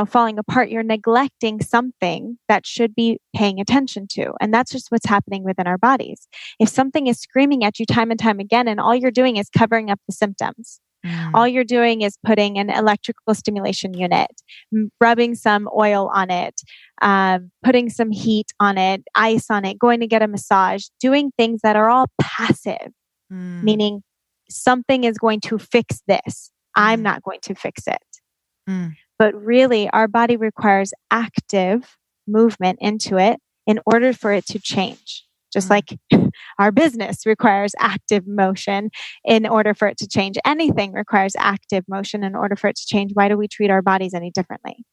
falling apart, you're neglecting something that should be paying attention to. And that's just what's happening within our bodies. If something is screaming at you time and time again, and all you're doing is covering up the symptoms, all you're doing is putting an electrical stimulation unit, rubbing some oil on it, putting some heat on it, ice on it, going to get a massage, doing things that are all passive, meaning something is going to fix this. I'm not going to fix it. But really, our body requires active movement into it in order for it to change. Just like our business requires active motion in order for it to change. Anything requires active motion in order for it to change. Why do we treat our bodies any differently?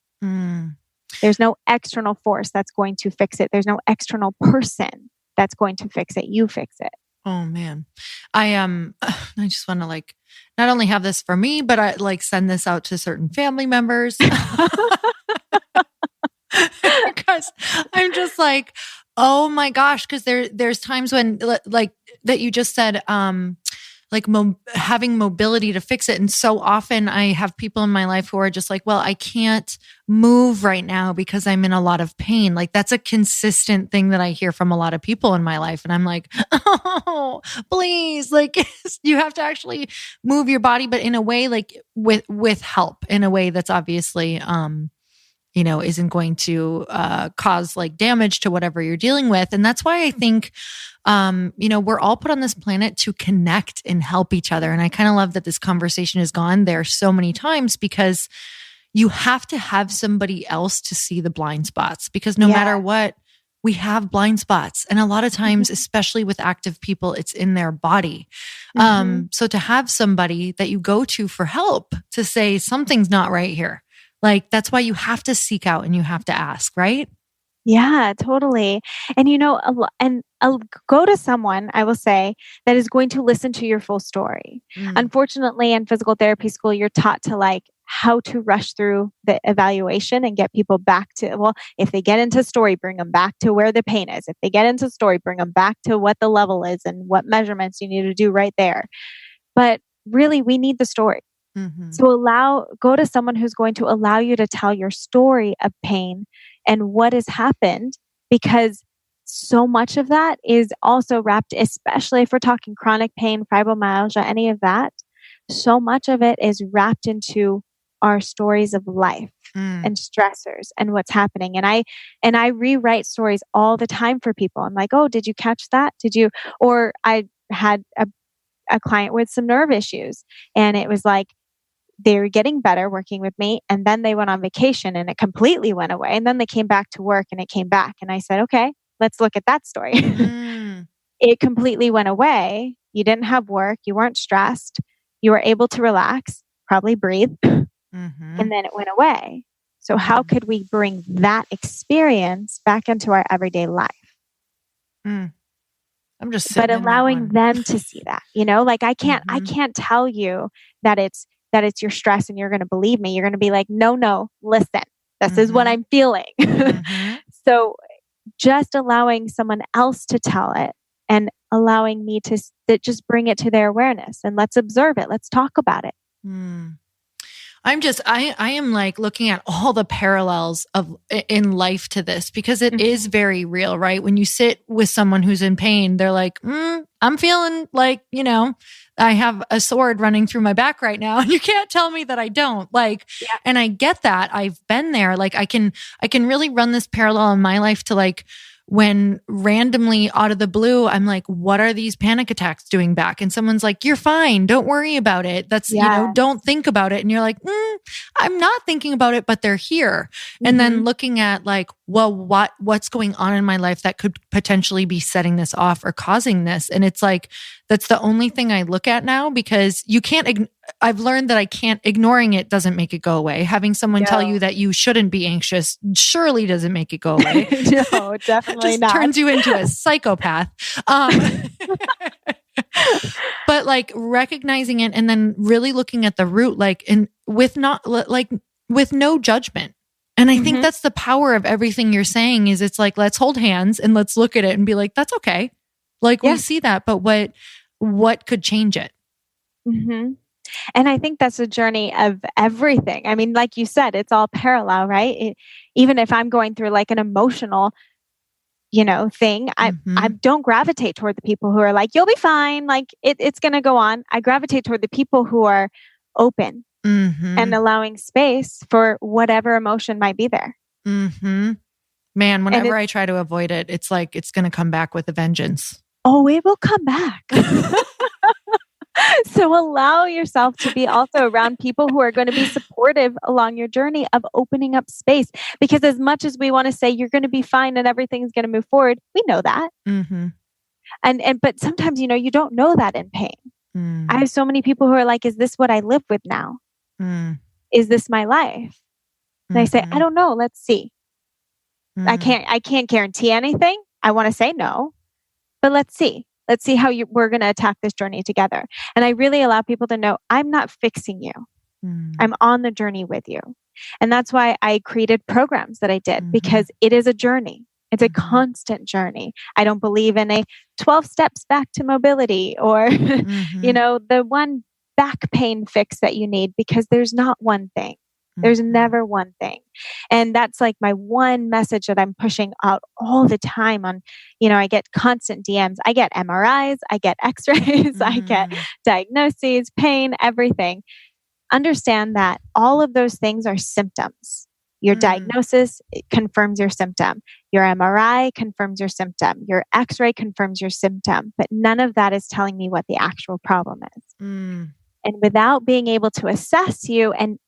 There's no external force that's going to fix it. There's no external person that's going to fix it. You fix it. Oh man. I just want to not only have this for me, but I send this out to certain family members. Because I'm just like, oh my gosh, because there's times when that you just said, having mobility to fix it. And so often I have people in my life who are just like, well, I can't move right now because I'm in a lot of pain. That's a consistent thing that I hear from a lot of people in my life. And I'm like, oh, please, you have to actually move your body, but in a way, with help, in a way that's obviously, isn't going to cause damage to whatever you're dealing with. And that's why I think, we're all put on this planet to connect and help each other. And I kind of love that this conversation has gone there so many times, because you have to have somebody else to see the blind spots, because no matter what, we have blind spots. And a lot of times, especially with active people, it's in their body. So to have somebody that you go to for help to say something's not right here, that's why you have to seek out and you have to ask, right? Yeah, totally. And I'll go to someone, I will say, that is going to listen to your full story. Unfortunately, in physical therapy school, you're taught to how to rush through the evaluation and get people back to, well, if they get into story, bring them back to where the pain is. If they get into story, bring them back to what the level is and what measurements you need to do right there. But really, we need the story. So go to someone who's going to allow you to tell your story of pain and what has happened, because so much of that is also wrapped, especially if we're talking chronic pain, fibromyalgia, any of that, so much of it is wrapped into our stories of life and stressors and what's happening. And I rewrite stories all the time for people. I'm like, oh, did you catch that? Did you? Or I had a client with some nerve issues, and it was like, they were getting better working with me, and then they went on vacation and it completely went away. And then they came back to work and it came back. And I said, okay, let's look at that story. It completely went away. You didn't have work. You weren't stressed. You were able to relax, probably breathe. And then it went away. So how could we bring that experience back into our everyday life? I'm just but allowing them to see that, like I can't tell you that it's your stress and you're going to believe me. You're going to be like, no, listen, this is what I'm feeling. So just allowing someone else to tell it and allowing me to just bring it to their awareness, and let's observe it. Let's talk about it. I am like looking at all the parallels in life to this, because it is very real, right? When you sit with someone who's in pain, they're like, I'm feeling like, I have a sword running through my back right now, and you can't tell me that I don't. And I get that. I've been there. Like I can really run this parallel in my life to like when randomly out of the blue, I'm like, what are these panic attacks doing back? And someone's like, you're fine. Don't worry about it. That's, don't think about it. And you're like, I'm not thinking about it, but they're here. And then looking at like, well, what's going on in my life that could potentially be setting this off or causing this? And it's like, that's the only thing I look at now, because you can't, I've learned that ignoring it doesn't make it go away. Having someone tell you that you shouldn't be anxious surely doesn't make it go away. No, definitely just not. Turns you into a psychopath. But like recognizing it and then really looking at the root, with no judgment. And I think that's the power of everything you're saying is it's like, let's hold hands and let's look at it and be like, that's okay. Like we see that, but what could change it? And I think that's a journey of everything. I mean, like you said, it's all parallel, right? Even if I'm going through like an emotional, thing, I don't gravitate toward the people who are like, you'll be fine. Like it's going to go on. I gravitate toward the people who are open and allowing space for whatever emotion might be there. Man, whenever I try to avoid it, it's like, it's going to come back with a vengeance. Oh, it will come back. So allow yourself to be also around people who are going to be supportive along your journey of opening up space. Because as much as we want to say you're going to be fine and everything's going to move forward, we know that. But sometimes, you don't know that in pain. I have so many people who are like, is this what I live with now? Is this my life? And I say, I don't know. Let's see. I can't guarantee anything. I want to say no, but let's see. Let's see how we're going to attack this journey together. And I really allow people to know I'm not fixing you. I'm on the journey with you. And that's why I created programs that I did, because it is a journey. It's a constant journey. I don't believe in a 12 steps back to mobility or, the one back pain fix that you need, because there's not one thing. There's never one thing. And that's like my one message that I'm pushing out all the time on, I get constant DMs. I get MRIs, I get x-rays, I get diagnoses, pain, everything. Understand that all of those things are symptoms. Your diagnosis confirms your symptom. Your MRI confirms your symptom. Your x-ray confirms your symptom. But none of that is telling me what the actual problem is. And without being able to assess you and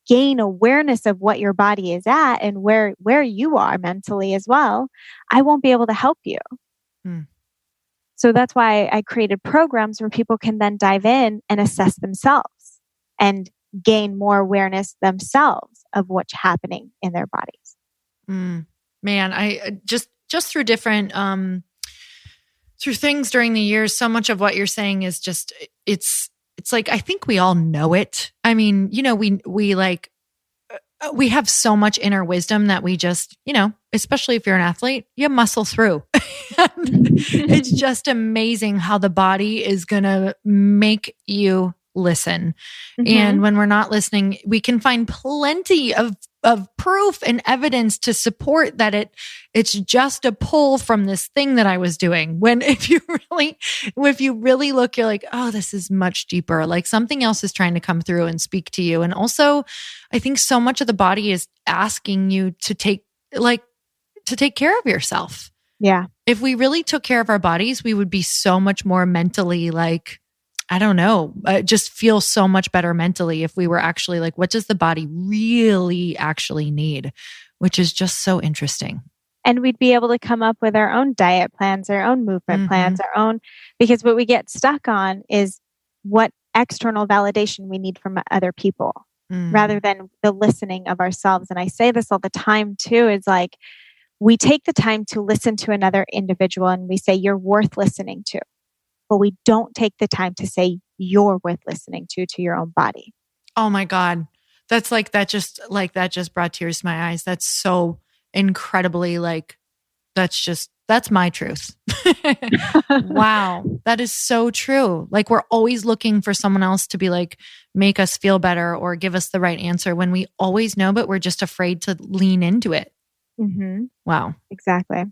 gain awareness of what your body is at and where you are mentally as well, I won't be able to help you. So that's why I created programs where people can then dive in and assess themselves and gain more awareness themselves of what's happening in their bodies. Man, I just through different through things during the years, so much of what you're saying is just it's it's like, I think we all know it. I mean, we have so much inner wisdom that we just, especially if you're an athlete, you muscle through. It's just amazing how the body is going to make you listen. Mm-hmm. And when we're not listening, we can find plenty of proof and evidence to support that it's just a pull from this thing that I was doing. When if you really look, you're like, oh, this is much deeper. Like something else is trying to come through and speak to you. And also, I think so much of the body is asking you to take care of yourself. Yeah. If we really took care of our bodies, we would be so much more mentally just feel so much better mentally if we were actually like, what does the body really actually need? Which is just so interesting. And we'd be able to come up with our own diet plans, our own movement plans, because what we get stuck on is what external validation we need from other people rather than the listening of ourselves. And I say this all the time too, is like, we take the time to listen to another individual and we say, you're worth listening to. But we don't take the time to say you're worth listening to your own body. Oh my God. That just brought tears to my eyes. That's so incredibly that's my truth. Wow. That is so true. Like we're always looking for someone else to be like, make us feel better or give us the right answer when we always know, but we're just afraid to lean into it. Mm-hmm. Wow. Exactly.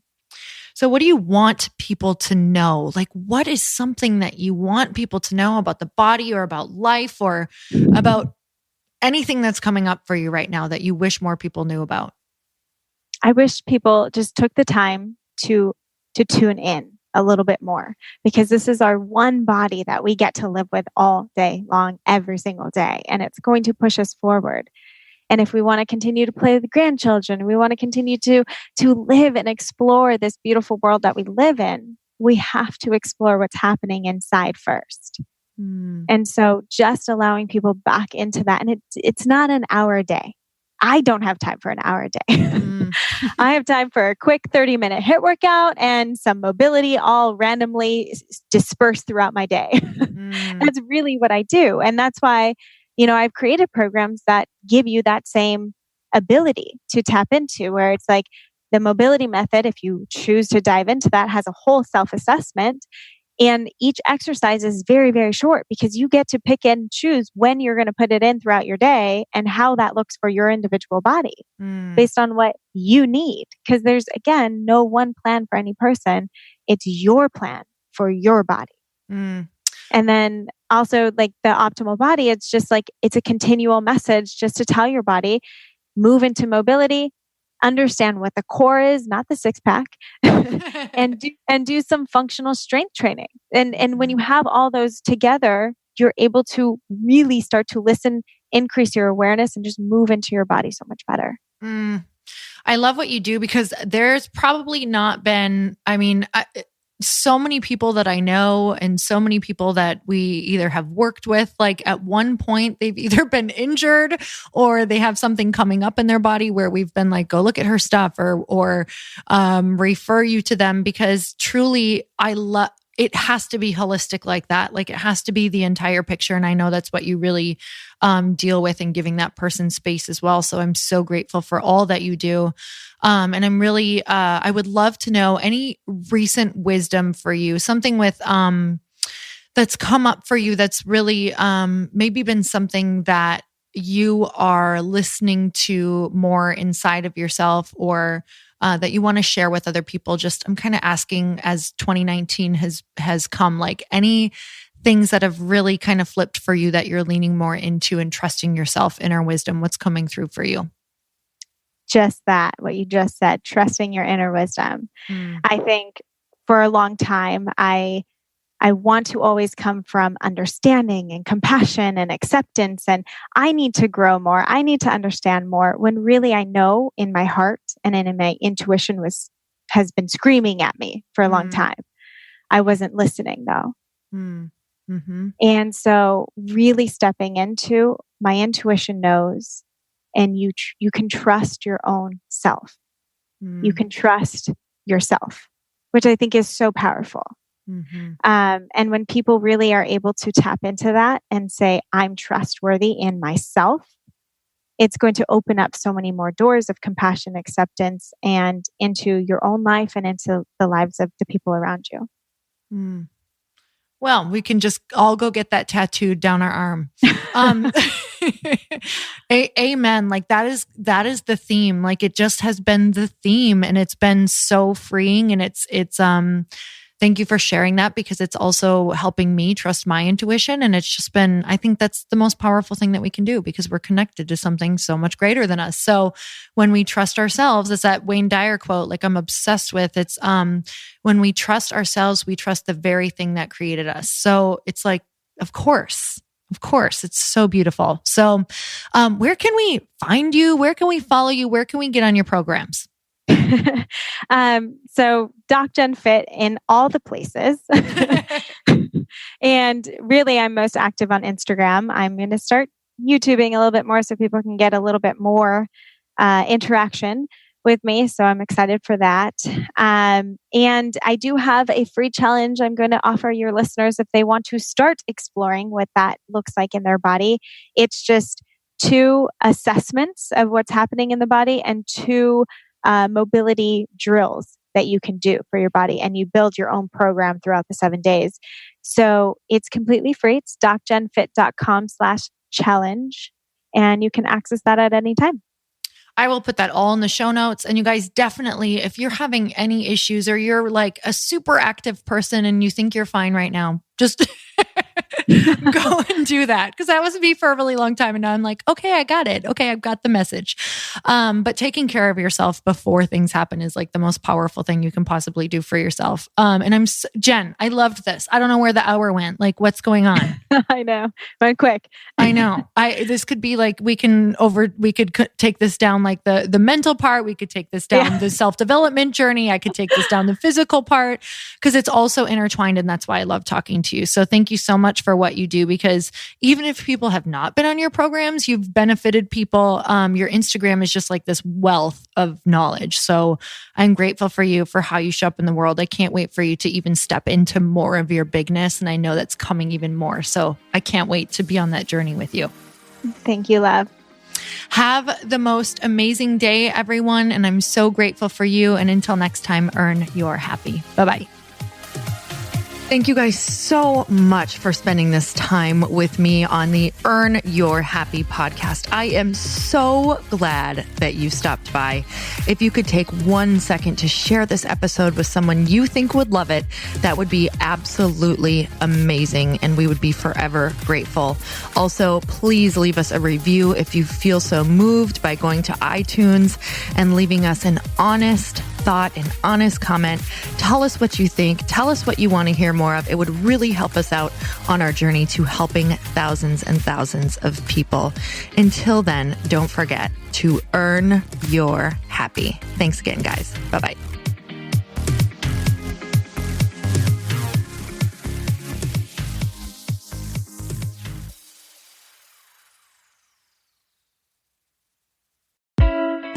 So what do you want people to know? Like, what is something that you want people to know about the body or about life or about anything that's coming up for you right now that you wish more people knew about? I wish people just took the time to tune in a little bit more, because this is our one body that we get to live with all day long, every single day. And it's going to push us forward. And if we want to continue to play with grandchildren, we want to continue to live and explore this beautiful world that we live in, we have to explore what's happening inside first. And so just allowing people back into that. And it's not an hour a day. I don't have time for an hour a day. I have time for a quick 30-minute HIIT workout and some mobility all randomly dispersed throughout my day. That's really what I do. And that's why I've created programs that give you that same ability to tap into, where it's like the mobility method, if you choose to dive into that, has a whole self-assessment. And each exercise is very, very short because you get to pick and choose when you're going to put it in throughout your day and how that looks for your individual body based on what you need. Because there's, again, no one plan for any person. It's your plan for your body. And then also like the optimal body, it's just like, it's a continual message just to tell your body, move into mobility, understand what the core is, not the six pack, and do some functional strength training. And when you have all those together, you're able to really start to listen, increase your awareness, and just move into your body so much better. I love what you do, because there's probably not been, so many people that I know and so many people that we either have worked with, like at one point they've either been injured or they have something coming up in their body where we've been like, go look at her stuff or refer you to them, because truly it has to be holistic like that. Like it has to be the entire picture. And I know that's what you really deal with in giving that person space as well. So I'm so grateful for all that you do. And I'm really, I would love to know any recent wisdom for you, something with, that's come up for you that's really, maybe been something that you are listening to more inside of yourself, or that you want to share with other people. Just, I'm kind of asking, as 2019 has come, like any things that have really kind of flipped for you that you're leaning more into and trusting yourself, inner wisdom, what's coming through for you? Just that, what you just said, trusting your inner wisdom. I think for a long time, I want to always come from understanding and compassion and acceptance. And I need to grow more. I need to understand more, when really I know in my heart and in my intuition has been screaming at me for a long time. I wasn't listening though. And so really stepping into my intuition knows, and you can trust your own self. You can trust yourself, which I think is so powerful. And when people really are able to tap into that and say, I'm trustworthy in myself, it's going to open up so many more doors of compassion, acceptance, and into your own life and into the lives of the people around you. Well, we can just all go get that tattooed down our arm. Amen. Like that is the theme. Like it just has been the theme, and it's been so freeing. And it's thank you for sharing that, because it's also helping me trust my intuition. And it's just been, I think that's the most powerful thing that we can do, because we're connected to something so much greater than us. So when we trust ourselves, it's that Wayne Dyer quote, like I'm obsessed with. It's when we trust ourselves, we trust the very thing that created us. So it's like, of course, it's so beautiful. So where can we find you? Where can we follow you? Where can we get on your programs? So Doc Jen Fit in all the places. And really, I'm most active on Instagram. I'm going to start YouTubing a little bit more so people can get a little bit more interaction with me. So I'm excited for that. And I do have a free challenge I'm going to offer your listeners if they want to start exploring what that looks like in their body. It's just 2 assessments of what's happening in the body and 2 mobility drills that you can do for your body, and you build your own program throughout the 7 days. So it's completely free. It's docgenfit.com/challenge, and you can access that at any time. I will put that all in the show notes. And you guys definitely, if you're having any issues or you're like a super active person and you think you're fine right now, just go and do that. Because that was me for a really long time. And now I'm like, okay, I got it. Okay, I've got the message. But taking care of yourself before things happen is like the most powerful thing you can possibly do for yourself. And Jen, I loved this. I don't know where the hour went. Like, what's going on? I know. Went quick. I know. This could be like, we could take this down like the mental part. We could take this down the self-development journey. I could take this down the physical part, because it's also intertwined. And that's why I love talking to you. So thank you so much for what you do, because even if people have not been on your programs, you've benefited people. Your Instagram is just like this wealth of knowledge. So I'm grateful for you for how you show up in the world. I can't wait for you to even step into more of your bigness. And I know that's coming even more. So I can't wait to be on that journey with you. Thank you, love. Have the most amazing day, everyone. And I'm so grateful for you. And until next time, earn your happy. Bye-bye. Thank you guys so much for spending this time with me on the Earn Your Happy podcast. I am so glad that you stopped by. If you could take 1 second to share this episode with someone you think would love it, that would be absolutely amazing, and we would be forever grateful. Also, please leave us a review if you feel so moved by going to iTunes and leaving us an honest thought, an honest comment. Tell us what you think. Tell us what you want to hear more of. It would really help us out on our journey to helping thousands and thousands of people. Until then, don't forget to earn your happy. Thanks again, guys. Bye-bye.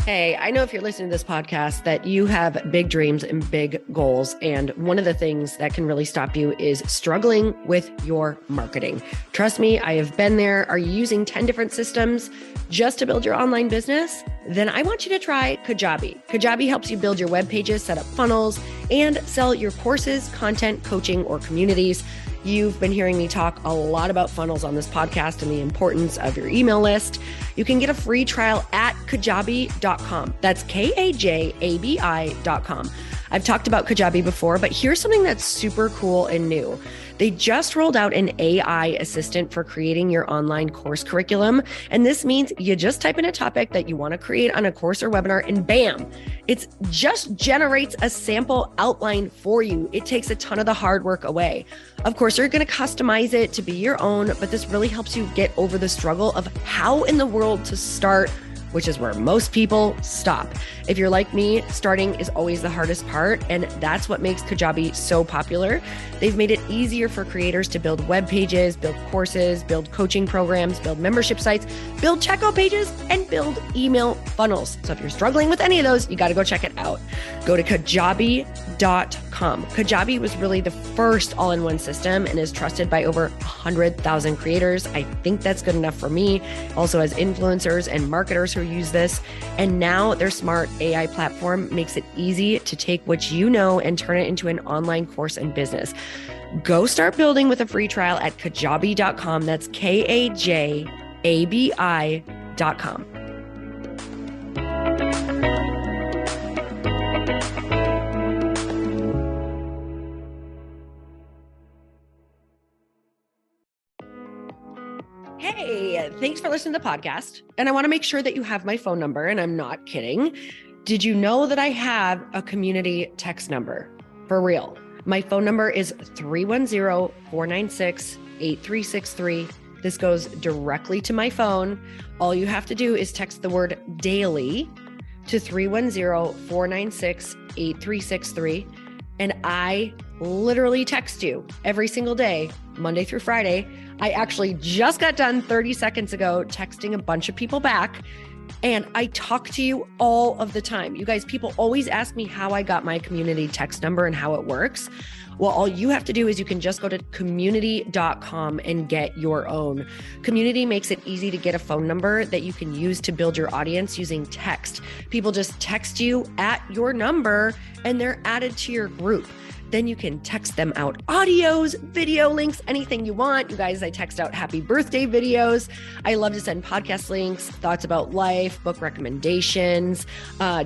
Hey, I know if you're listening to this podcast that you have big dreams and big goals. And one of the things that can really stop you is struggling with your marketing. Trust me, I have been there. Are you using 10 different systems just to build your online business? Then I want you to try Kajabi. Kajabi helps you build your web pages, set up funnels, and sell your courses, content, coaching, or communities. You've been hearing me talk a lot about funnels on this podcast and the importance of your email list. You can get a free trial at kajabi.com. That's Kajabi.com. I've talked about Kajabi before, but here's something that's super cool and new. They just rolled out an AI assistant for creating your online course curriculum. And this means you just type in a topic that you want to create on a course or webinar, and bam, it just generates a sample outline for you. It takes a ton of the hard work away. Of course, you're going to customize it to be your own, but this really helps you get over the struggle of how in the world to start, which is where most people stop. If you're like me, starting is always the hardest part, and that's what makes Kajabi so popular. They've made it easier for creators to build web pages, build courses, build coaching programs, build membership sites, build checkout pages, and build email funnels. So if you're struggling with any of those, you got to go check it out. Go to kajabi.com Kajabi.com. Kajabi was really the first all-in-one system and is trusted by over 100,000 creators. I think that's good enough for me. Also has influencers and marketers who use this. And now their smart AI platform makes it easy to take what you know and turn it into an online course and business. Go start building with a free trial at Kajabi.com. That's Kajabi.com. Hey, thanks for listening to the podcast. And I want to make sure that you have my phone number, and I'm not kidding. Did you know that I have a community text number? For real. My phone number is 310-496-8363. This goes directly to my phone. All you have to do is text the word daily to 310-496-8363. And I literally text you every single day, Monday through Friday. I actually just got done 30 seconds ago texting a bunch of people back, and I talk to you all of the time. You guys, people always ask me how I got my community text number and how it works. Well, all you have to do is you can just go to community.com and get your own. Community makes it easy to get a phone number that you can use to build your audience using text. People just text you at your number and they're added to your group. Then you can text them out audios, video links, anything you want. You guys, I text out happy birthday videos. I love to send podcast links, thoughts about life, book recommendations,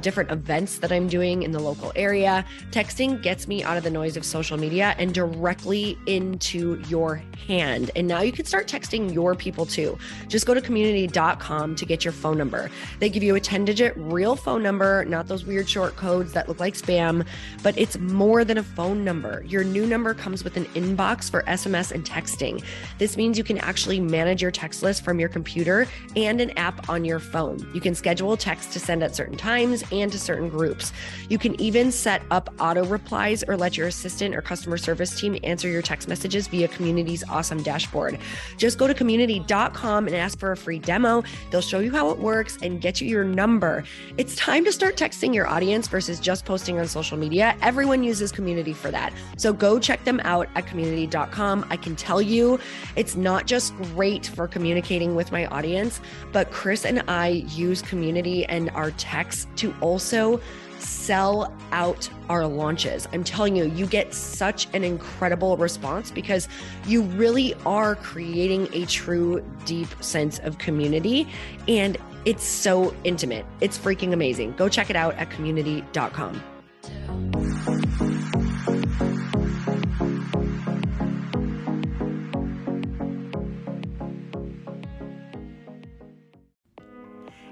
different events that I'm doing in the local area. Texting gets me out of the noise of social media and directly into your hand. And now you can start texting your people too. Just go to community.com to get your phone number. They give you a 10-digit real phone number, not those weird short codes that look like spam, but it's more than a phone number. Your new number comes with an inbox for SMS and texting. This means you can actually manage your text list from your computer and an app on your phone. You can schedule text to send at certain times and to certain groups. You can even set up auto replies or let your assistant or customer service team answer your text messages via Community's awesome dashboard. Just go to community.com and ask for a free demo. They'll show you how it works and get you your number. It's time to start texting your audience versus just posting on social media. Everyone uses Community for that. So go check them out at community.com. I can tell you it's not just great for communicating with my audience, but Chris and I use Community and our texts to also sell out our launches. I'm telling you, you get such an incredible response because you really are creating a true, deep sense of community. And it's so intimate. It's freaking amazing. Go check it out at community.com.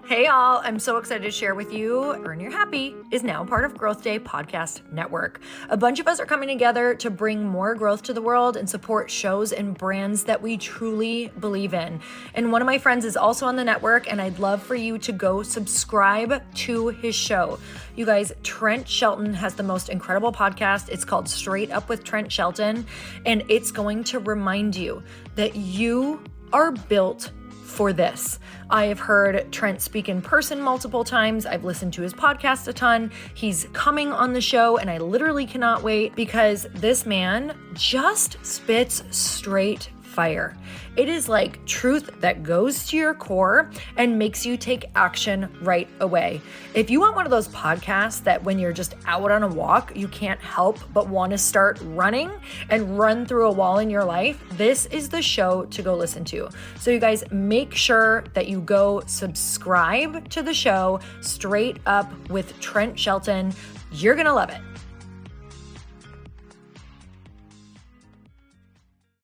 Hey y'all, I'm so excited to share with you, Earn Your Happy is now part of Growth Day Podcast Network. A bunch of us are coming together to bring more growth to the world and support shows and brands that we truly believe in. And one of my friends is also on the network, and I'd love for you to go subscribe to his show. You guys, Trent Shelton has the most incredible podcast. It's called Straight Up with Trent Shelton, and it's going to remind you that you are built for this. I have heard Trent speak in person multiple times. I've listened to his podcast a ton. He's coming on the show and I literally cannot wait because this man just spits straight fire. It is like truth that goes to your core and makes you take action right away. If you want one of those podcasts that when you're just out on a walk, you can't help but want to start running and run through a wall in your life, this is the show to go listen to. So you guys make sure that you go subscribe to the show Straight Up with Trent Shelton. You're going to love it.